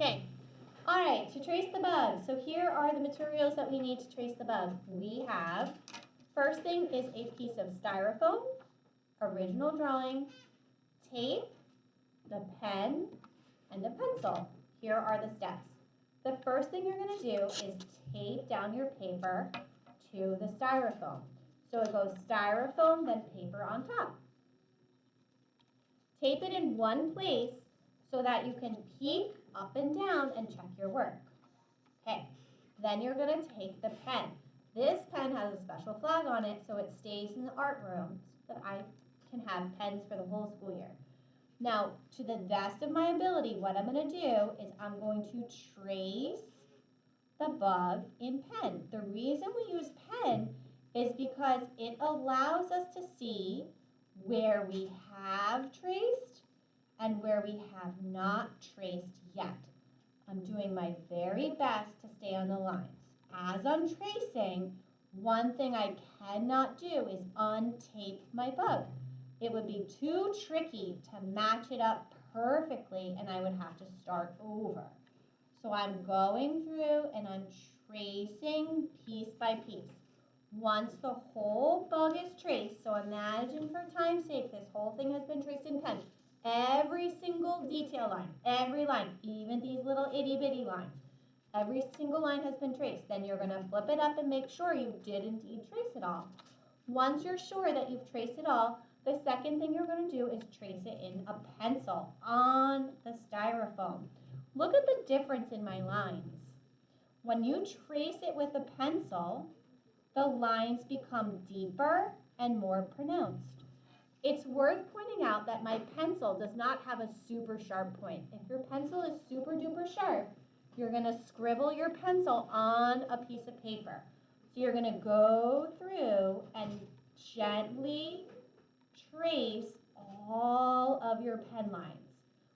Okay. All right, to trace the bug. So here are the materials that we need to trace the bug. We have, first thing is a piece of styrofoam, original drawing, tape, the pen, and a pencil. Here are the steps. The first thing you're going to do is tape down your paper to the styrofoam. So it goes styrofoam, then paper on top. Tape it in one place so that you can peek up and down and check your work. Okay, then you're going to take the pen. This pen has a special flag on it, so it stays in the art room so that I can have pens for the whole school year. Now, to the best of my ability, what I'm going to do is I'm going to trace the bug in pen. The reason we use pen is because it allows us to see where we have traced and where we have not traced yet. I'm doing my very best to stay on the lines. As I'm tracing, one thing I cannot do is untape my bug. It would be too tricky to match it up perfectly and I would have to start over. So I'm going through and I'm tracing piece by piece. Once the whole bug is traced, so imagine for time's sake, this whole thing has been traced in pen. Every single detail line, every line, even these little itty bitty lines, every single line has been traced. Then you're going to flip it up and make sure you did indeed trace it all. Once you're sure that you've traced it all, the second thing you're going to do is trace it in a pencil on the styrofoam. Look at the difference in my lines. When you trace it with a pencil, the lines become deeper and more pronounced. It's worth pointing out that my pencil does not have a super sharp point. If your pencil is super duper sharp, you're going to scribble your pencil on a piece of paper. So you're going to go through and gently trace all of your pen lines.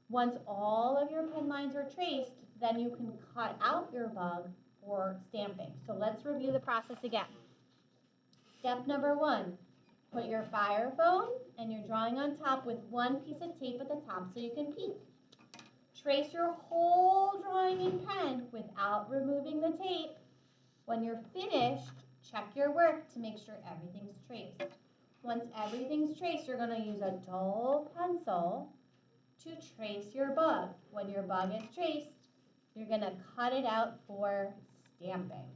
Once all of your pen lines are traced, then you can cut out your bug for stamping. So let's review the process again. Step number 1, put your fire foam and your drawing on top with one piece of tape at the top so you can peek. Trace your whole drawing in pen without removing the tape. When you're finished, check your work to make sure everything's traced. Once everything's traced, you're going to use a dull pencil to trace your bug. When your bug is traced, you're going to cut it out for stamping.